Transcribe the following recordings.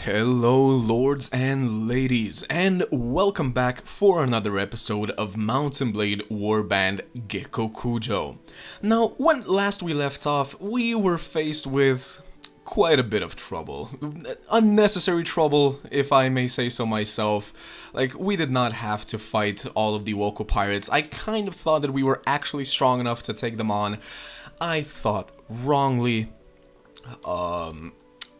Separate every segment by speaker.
Speaker 1: Hello, lords and ladies, and welcome back for another episode of Mountain Blade Warband Gekokujo. Now, when last we left off, we were faced with quite a bit of trouble. Unnecessary trouble, if I may say so myself. Like, we did not have to fight all of the local pirates. I kind of thought that we were actually strong enough to take them on. I thought wrongly.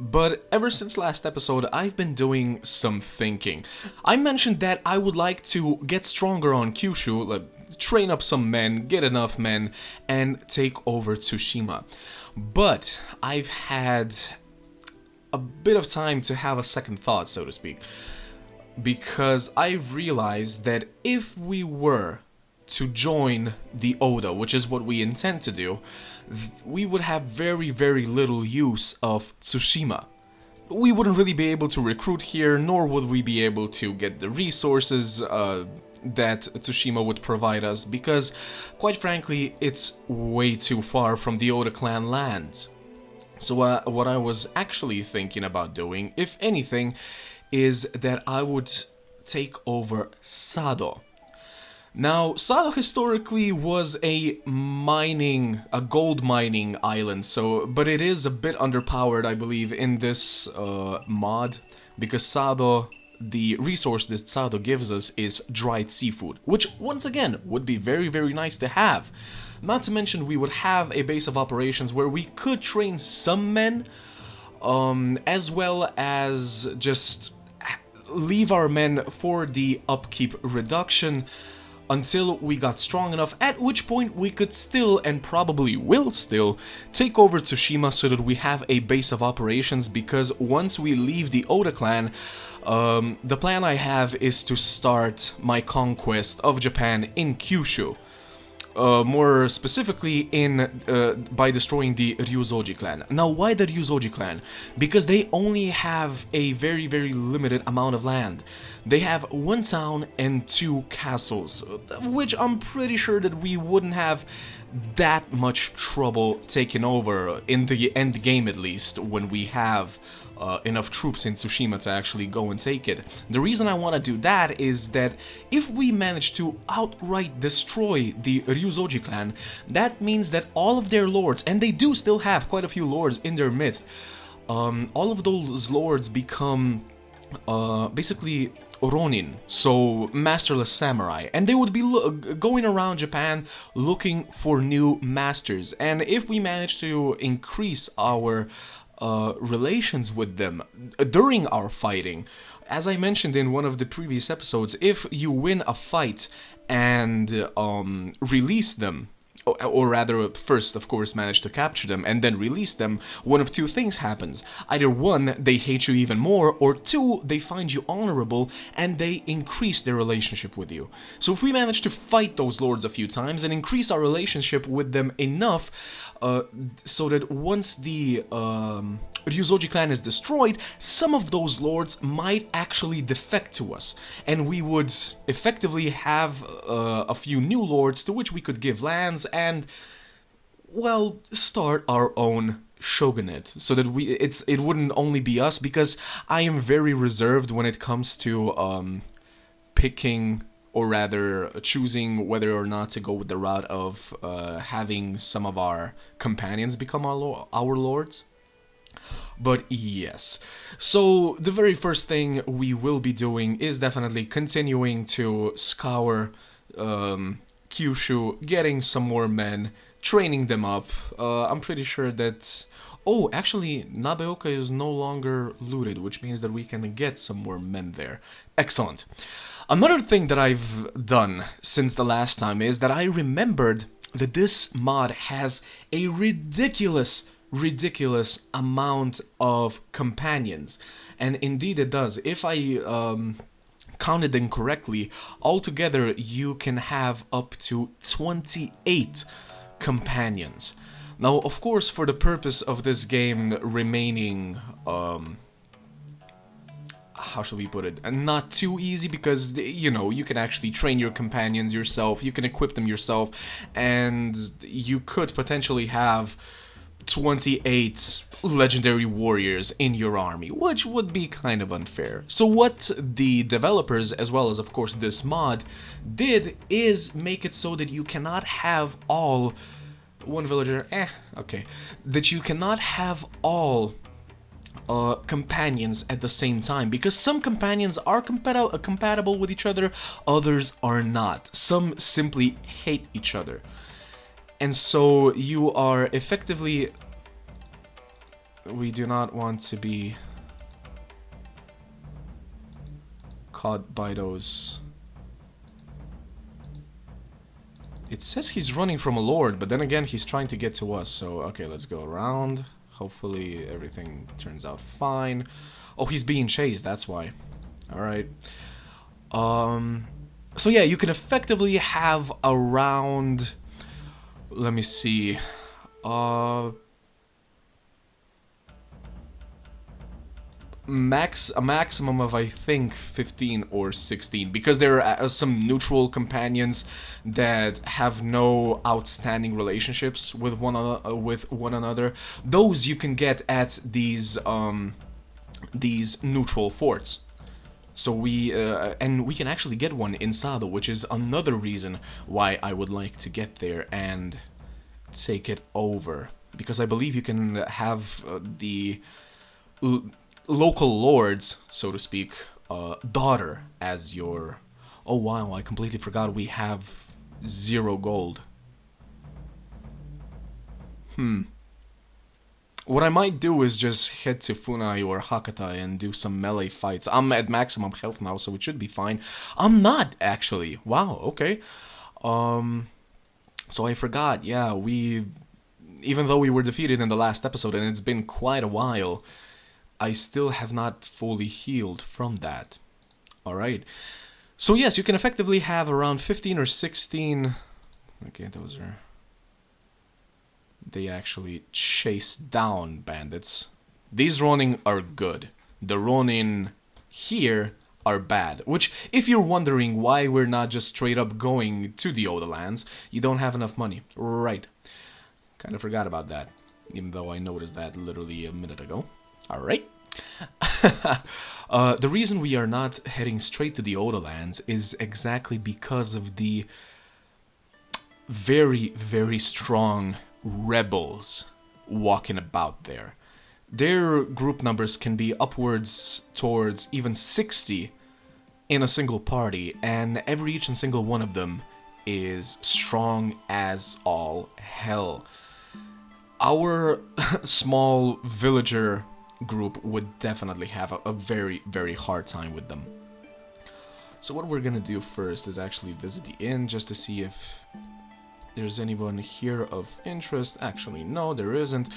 Speaker 1: But ever since last episode, I've been doing some thinking. I mentioned that I would like to get stronger on Kyushu, train up some men, get enough men, and take over Tsushima. But I've had a bit of time to have a second thought, so to speak. Because I realized that if we were to join the Oda, which is what we intend to do, we would have very, very little use of Tsushima. We wouldn't really be able to recruit here, nor would we be able to get the resources that Tsushima would provide us, because, quite frankly, it's way too far from the Oda clan lands. So what I was actually thinking about doing, if anything, is that I would take over Sado. Now, Sado historically was a gold mining island, but it is a bit underpowered, I believe, in this mod, because Sado, the resource that Sado gives us is dried seafood, which, once again, would be very, very nice to have. Not to mention, we would have a base of operations where we could train some men, as well as just leave our men for the upkeep reduction, until we got strong enough, at which point we could still, and probably will still, take over Tsushima so that we have a base of operations, because once we leave the Oda clan, the plan I have is to start my conquest of Japan in Kyushu. More specifically by destroying the Ryuzoji clan. Now, why the Ryuzoji clan? Because they only have a very, very limited amount of land. They have one town and two castles, which I'm pretty sure that we wouldn't have that much trouble taking over, in the end game at least, when we have enough troops in Tsushima to actually go and take it. The reason I want to do that is that if we manage to outright destroy the Ryuzoji clan, that means that all of their lords, and they do still have quite a few lords in their midst, all of those lords become basically Ronin, so masterless samurai, and they would be going around Japan looking for new masters. And if we manage to increase our relations with them during our fighting, as I mentioned in one of the previous episodes, if you win a fight and release them, or rather, first, of course, manage to capture them and then release them, one of two things happens. Either one, they hate you even more, or two, they find you honorable and they increase their relationship with you. So if we manage to fight those lords a few times and increase our relationship with them enough, so that once the Ryuzoji clan is destroyed, some of those lords might actually defect to us, and we would effectively have a few new lords to which we could give lands and, well, start our own shogunate, so that it wouldn't only be us, because I am very reserved when it comes to picking, or rather choosing whether or not to go with the route of having some of our companions become our lords. But yes, so the very first thing we will be doing is definitely continuing to scour Kyushu, getting some more men, training them up. I'm pretty sure that... Oh, actually, Nabeoka is no longer looted, which means that we can get some more men there. Excellent. Another thing that I've done since the last time is that I remembered that this mod has a ridiculous amount of companions. And indeed it does. If I counted them correctly, altogether you can have up to 28 companions. Now, of course, for the purpose of this game remaining how shall we put it, not too easy, because, you know, you can actually train your companions yourself, you can equip them yourself, and you could potentially have 28 legendary warriors in your army, which would be kind of unfair. So what the developers, as well as of course this mod, did is make it so that you cannot have all one villager, okay, that you cannot have all companions at the same time, because some companions are compatible with each other, others are not. Some simply hate each other. And so you are effectively... We do not want to be caught by those... It says he's running from a lord, but then again he's trying to get to us, so okay, let's go around. Hopefully everything turns out fine. Oh, he's being chased, that's why. Alright. So yeah, you can effectively have around... Let me see. A maximum of, I think, 15 or 16, because there are some neutral companions that have no outstanding relationships with one another. Those you can get at these neutral forts. So we can actually get one in Sado, which is another reason why I would like to get there and take it over, because I believe you can have the local lord's, so to speak, daughter as your... Oh wow, I completely forgot we have 0 gold. What I might do is just head to Funai or Hakata and do some melee fights. I'm at maximum health now, so it should be fine. I'm not, actually. Wow, okay. So I forgot, yeah, even though we were defeated in the last episode, and it's been quite a while, I still have not fully healed from that. Alright. So yes, you can effectively have around 15 or 16... Okay, those are... They actually chase down bandits. These Ronin are good. The Ronin here are bad. Which, if you're wondering why we're not just straight up going to the Oda lands, you don't have enough money. Right. Kind of forgot about that. Even though I noticed that literally a minute ago. Alright. The reason we are not heading straight to the Oda lands is exactly because of the very, very strong rebels walking about there. Their group numbers can be upwards towards even 60 in a single party, and each and single one of them is strong as all hell. Our small villager group would definitely have a very, very hard time with them. So what we're gonna do first is actually visit the inn just to see if there's anyone here of interest. Actually, no, there isn't.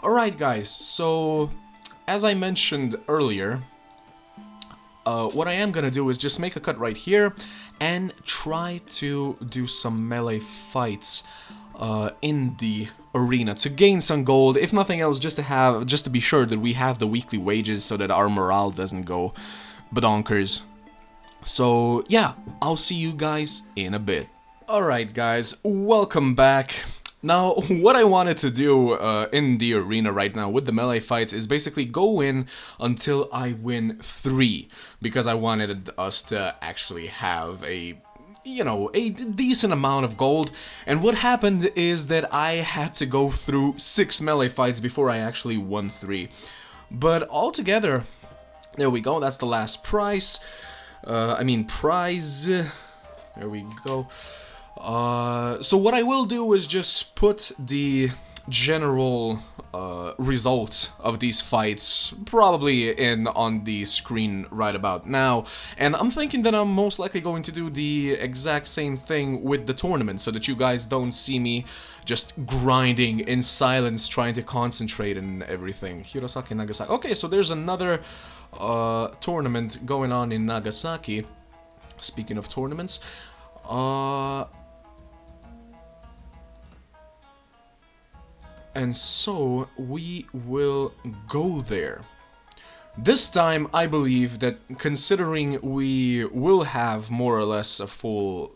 Speaker 1: Alright guys, so as I mentioned earlier, what I am gonna do is just make a cut right here and try to do some melee fights in the arena to gain some gold, if nothing else, just to be sure that we have the weekly wages so that our morale doesn't go badonkers. So yeah, I'll see you guys in a bit. Alright guys, welcome back. Now, what I wanted to do in the arena right now with the melee fights is basically go in until I win 3, because I wanted us to actually have a decent amount of gold. And what happened is that I had to go through 6 melee fights before I actually won 3. But altogether, there we go, that's the last prize. Prize. There we go. So what I will do is just put the general result of these fights probably on the screen right about now, and I'm thinking that I'm most likely going to do the exact same thing with the tournament, so that you guys don't see me just grinding in silence trying to concentrate and everything. Hirosaki, Nagasaki. Okay, so there's another tournament going on in Nagasaki. Speaking of tournaments, and so we will go there. This time I believe that, considering we will have more or less a full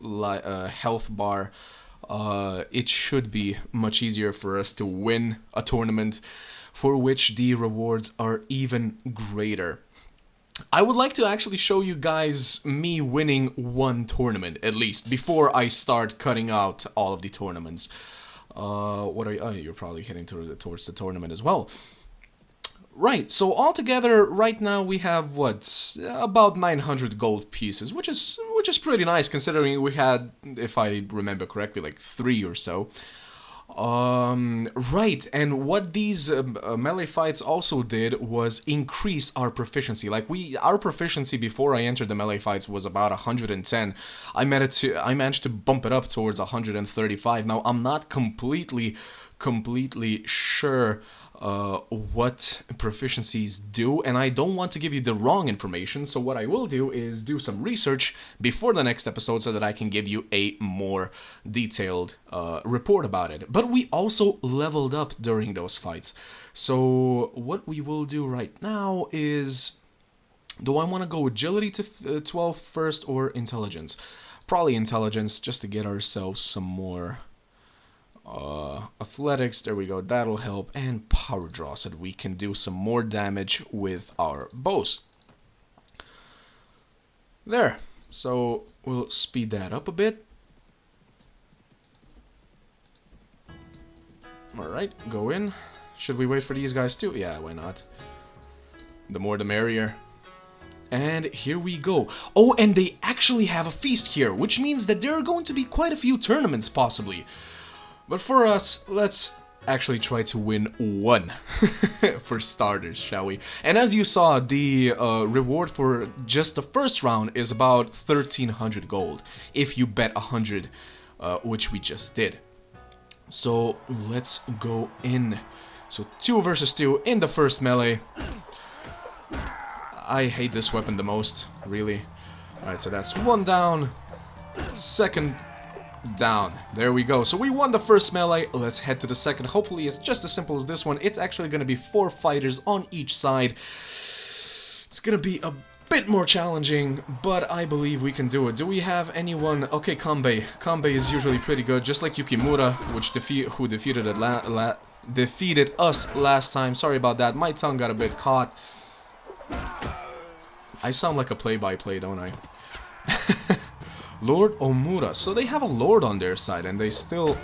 Speaker 1: health bar it should be much easier for us to win a tournament for which the rewards are even greater. I would like to actually show you guys me winning one tournament, at least, before I start cutting out all of the tournaments. What are you? Oh, you're probably heading towards the tournament as well. Right, so altogether, right now we have, what, about 900 gold pieces, which is pretty nice, considering we had, if I remember correctly, like 3 or so. Right, and what these melee fights also did was increase our proficiency. Like our proficiency before I entered the melee fights was about 110. I managed to bump it up towards 135. Now I'm not completely sure what proficiencies do, and I don't want to give you the wrong information, so what I will do is do some research before the next episode so that I can give you a more detailed report about it. But we also leveled up during those fights, so what we will do right now is, do I want to go agility to 12 first or intelligence? Probably intelligence, just to get ourselves some more athletics. There we go, that'll help, and power draw so that we can do some more damage with our bows. There, so we'll speed that up a bit. Alright, go in. Should we wait for these guys too? Yeah, why not? The more the merrier. And here we go. Oh, and they actually have a feast here, which means that there are going to be quite a few tournaments possibly. But for us, let's actually try to win one, for starters, shall we? And as you saw, the reward for just the first round is about 1300 gold, if you bet 100, which we just did. So let's go in. So 2 versus 2 in the first melee. I hate this weapon the most, really. Alright, so that's 1 down, second down. There we go. So we won the first melee. Let's head to the second. Hopefully it's just as simple as this one. It's actually going to be 4 fighters on each side. It's going to be a bit more challenging, but I believe we can do it. Do we have anyone? Okay, Kanbei. Kanbei is usually pretty good, just like Yukimura, who defeated us last time. Sorry about that. My tongue got a bit caught. I sound like a play-by-play, don't I? Lord Omura. So they have a lord on their side, and they still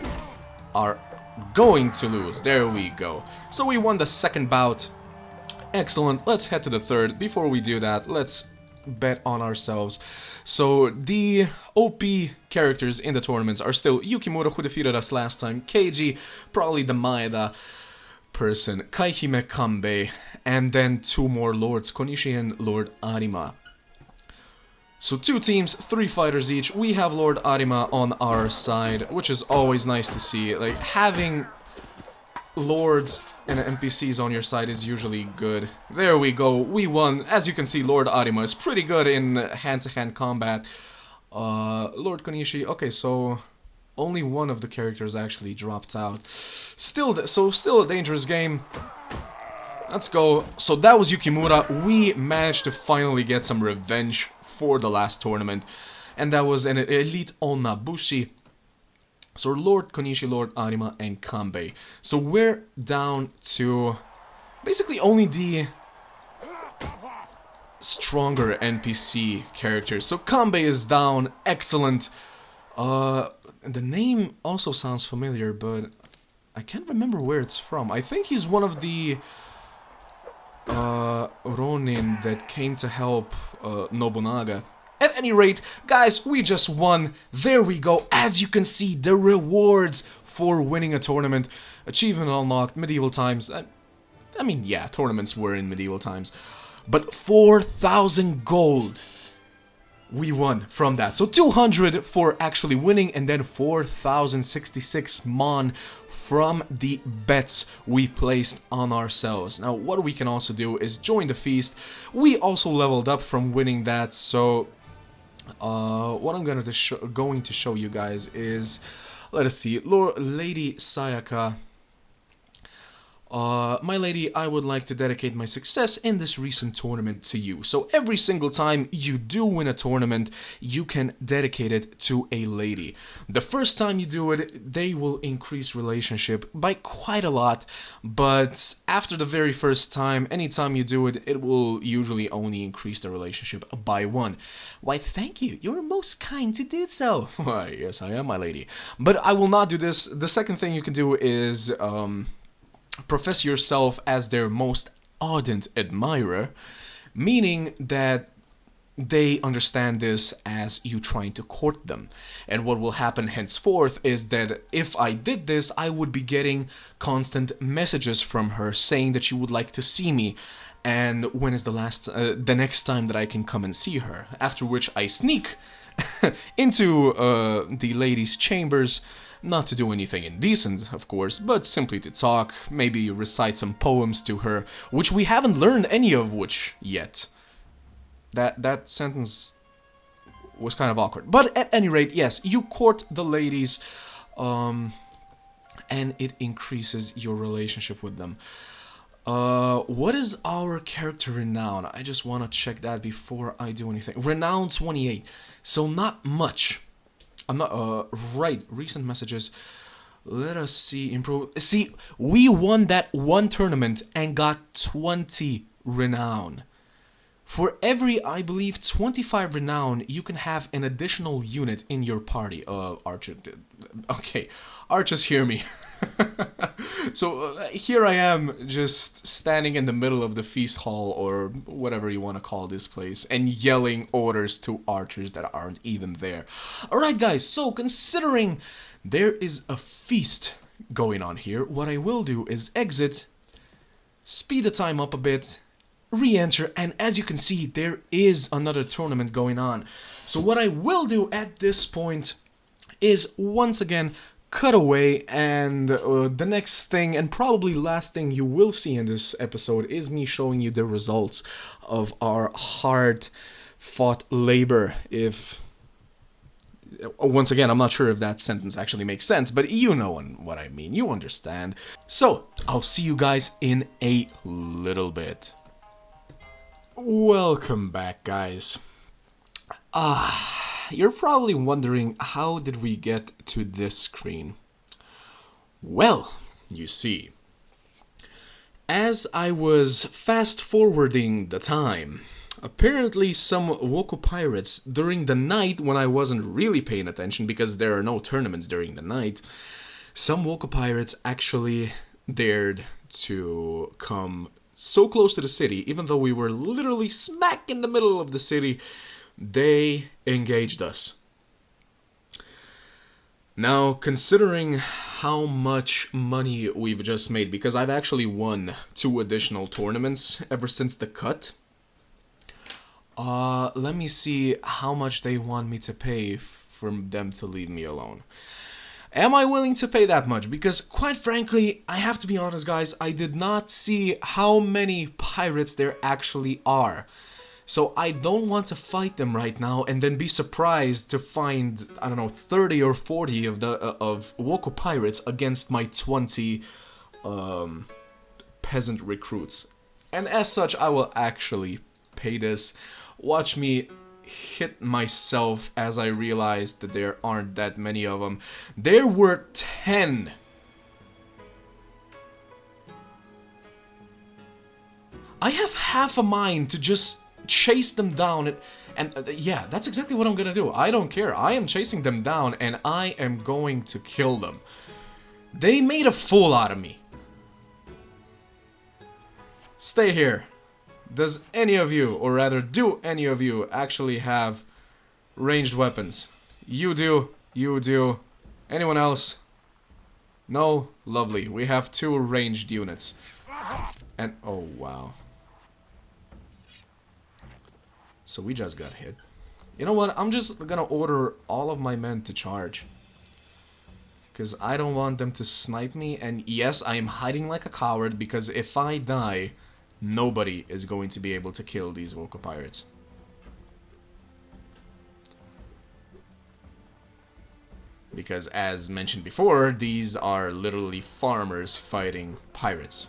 Speaker 1: are going to lose. There we go. So we won the second bout. Excellent. Let's head to the third. Before we do that, let's bet on ourselves. So the OP characters in the tournaments are still Yukimura, who defeated us last time, Keiji, probably the Maeda person, Kaihime Kanbei, and then 2 more lords, Konishi and Lord Arima. So 2 teams, 3 fighters each. We have Lord Arima on our side, which is always nice to see. Like, having lords and NPCs on your side is usually good. There we go, we won. As you can see, Lord Arima is pretty good in hand-to-hand combat. Lord Konishi, okay, so only one of the characters actually dropped out. Still a dangerous game. Let's go. So that was Yukimura. We managed to finally get some revenge for the last tournament, and that was an elite Onabushi. So Lord Konishi, Lord Arima, and Kanbei. So we're down to basically only the stronger NPC characters. So Kanbei is down, excellent. The name also sounds familiar, but I can't remember where it's from. I think he's one of the Ronin that came to help Nobunaga. At any rate, guys, we just won. There we go. As you can see, the rewards for winning a tournament. Achievement unlocked, medieval times. I mean, yeah, tournaments were in medieval times. But 4,000 gold we won from that. So 200 for actually winning, and then 4,066 mon from the bets we placed on ourselves. Now, what we can also do is join the feast. We also leveled up from winning that, so what I'm going to show you guys is, let us see, Lady Sayaka. My lady, I would like to dedicate my success in this recent tournament to you. So every single time you do win a tournament, you can dedicate it to a lady. The first time you do it, they will increase relationship by quite a lot, but after the very first time, anytime you do it, it will usually only increase the relationship by one. Why, thank you. You're most kind to do so. Why, yes, I am, my lady. But I will not do this. The second thing you can do is, profess yourself as their most ardent admirer, meaning that they understand this as you trying to court them. And what will happen henceforth is that if I did this, I would be getting constant messages from her saying that she would like to see me, and when is the next time that I can come and see her. After which I sneak into the ladies' chambers, not to do anything indecent, of course, but simply to talk, maybe recite some poems to her, which we haven't learned any of which yet. That sentence was kind of awkward. But at any rate, yes, you court the ladies, and it increases your relationship with them. What is our character renown? I just want to check that before I do anything. Renown 28, so not much. I'm not, right, recent messages. Let us see, improve. See, we won that one tournament and got 20 renown. For every, I believe, 25 renown, you can have an additional unit in your party. Archer. Okay, archers, hear me. So here I am, just standing in the middle of the feast hall, or whatever you want to call this place, and yelling orders to archers that aren't even there. Alright guys, so considering there is a feast going on here, what I will do is exit, speed the time up a bit, re-enter, and as you can see, there is another tournament going on. So what I will do at this point is once again cut away, and the next thing and probably last thing you will see in this episode is me showing you the results of our hard fought labor. If once again, I'm not sure if that sentence actually makes sense, but you know what I mean, you understand. So I'll see you guys in a little bit. Welcome back, guys. You're probably wondering, how did we get to this screen? Well, you see, as I was fast-forwarding the time, apparently some Woko pirates, during the night when I wasn't really paying attention because there are no tournaments during the night, some Woko pirates actually dared to come so close to the city, even though we were literally smack in the middle of the city. They engaged us. Now, considering how much money we've just made, because I've actually won 2 additional tournaments ever since the cut, let me see how much they want me to pay for them to leave me alone. Am I willing to pay that much? Because, quite frankly, I have to be honest, guys, I did not see how many pirates there actually are. So I don't want to fight them right now and then be surprised to find, I don't know, 30 or 40 of Woko pirates against my 20 peasant recruits. And as such, I will actually pay this. Watch me hit myself as I realized that there aren't that many of them. There were 10. I have half a mind to just chase them down, and yeah, that's exactly what I'm gonna do. I don't care. I am chasing them down, and I am going to kill them. They made a fool out of me. Stay here. Does any of you, or rather, do any of you actually have ranged weapons? You do. You do. Anyone else? No? Lovely. We have 2 ranged units. And, oh wow. So we just got hit. You know what? I'm just gonna order all of my men to charge. Because I don't want them to snipe me. And yes, I am hiding like a coward, because if I die, nobody is going to be able to kill these Woko pirates. Because as mentioned before, these are literally farmers fighting pirates.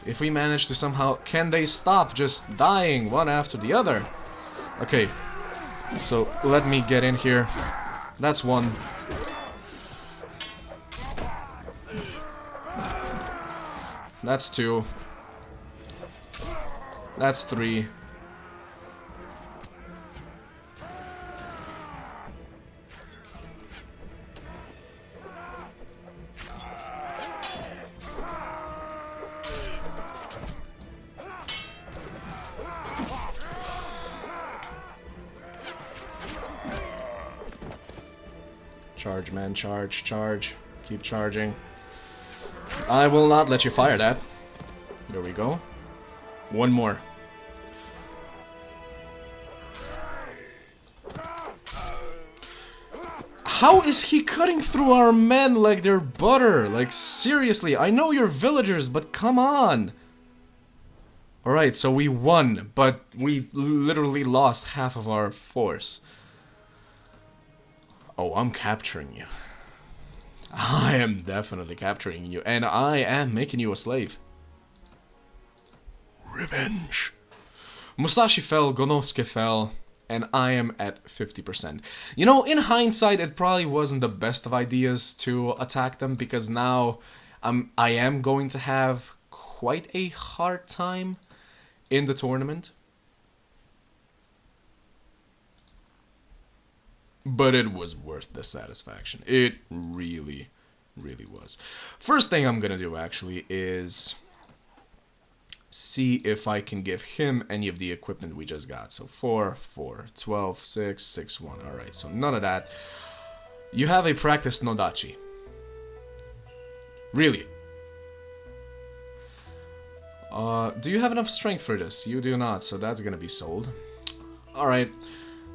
Speaker 1: If we manage to somehow... Can they stop just dying one after the other? Okay. So, let me get in here. That's one. That's two. That's three. Charge, man, charge, charge. Keep charging. I will not let you fire that. There we go. One more. How is he cutting through our men like they're butter? Like, seriously, I know you're villagers, but come on! Alright, so we won, but we literally lost half of our force. Oh, I'm capturing you. I am definitely capturing you, and I am making you a slave. Revenge. Musashi fell, Gonosuke fell, and I am at 50%. You know, in hindsight, it probably wasn't the best of ideas to attack them, because now I am going to have quite a hard time in the tournament. But it was worth the satisfaction. It really, really was. First thing I'm gonna do, actually, is see if I can give him any of the equipment we just got. So 4, 4, 12, 6, 6, 1. Alright, so none of that. You have a practice Nodachi. Really? Do you have enough strength for this? You do not, so that's gonna be sold. Alright.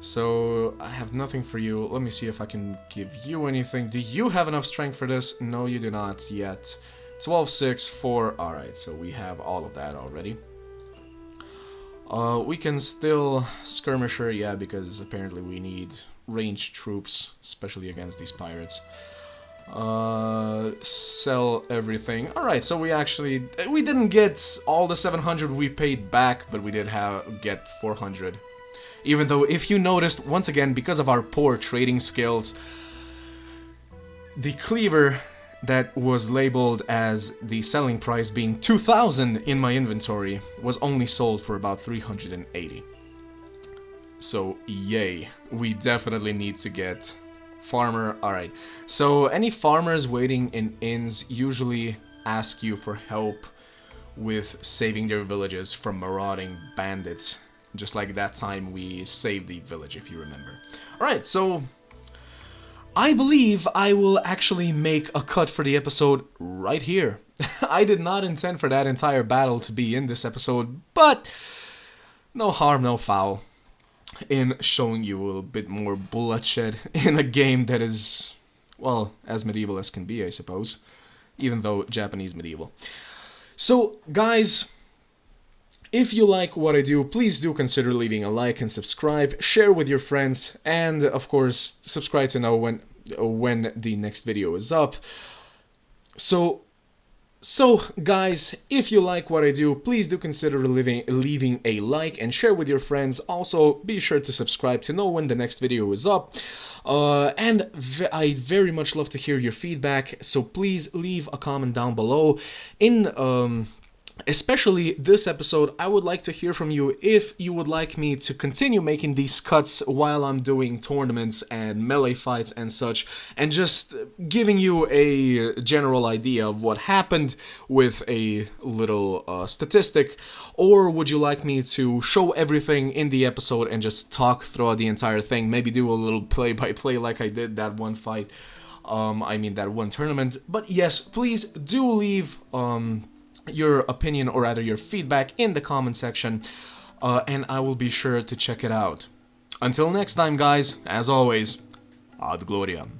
Speaker 1: So, I have nothing for you. Let me see if I can give you anything. Do you have enough strength for this? No, you do not yet. 12, 6, 4. Alright, so we have all of that already. We can still skirmisher, yeah, because apparently we need ranged troops, especially against these pirates. Sell everything. Alright, so we didn't get all the 700 we paid back, but we did get 400. Even though, if you noticed, once again, because of our poor trading skills, the cleaver that was labeled as the selling price being 2,000 in my inventory was only sold for about 380. So, yay. We definitely need to get farmer. Alright, so any farmers waiting in inns usually ask you for help with saving their villages from marauding bandits. Just like that time we saved the village, if you remember. Alright, so I believe I will actually make a cut for the episode right here. I did not intend for that entire battle to be in this episode, but no harm, no foul in showing you a little bit more bloodshed in a game that is, well, as medieval as can be, I suppose. Even though Japanese medieval. So, guys, if you like what I do, please do consider leaving a like and subscribe, share with your friends, and of course, subscribe to know when the next video is up. So guys, if you like what I do, please do consider leaving a like and share with your friends. Also, be sure to subscribe to know when the next video is up. And I'd very much love to hear your feedback, so please leave a comment down below. Especially this episode, I would like to hear from you if you would like me to continue making these cuts while I'm doing tournaments and melee fights and such, and just giving you a general idea of what happened with a little statistic, or would you like me to show everything in the episode and just talk throughout the entire thing, maybe do a little play-by-play like I did that one fight, that one tournament. But yes, please do leave your opinion, or rather your feedback, in the comment section, and I will be sure to check it out. Until next time, guys, as always, ad gloriam.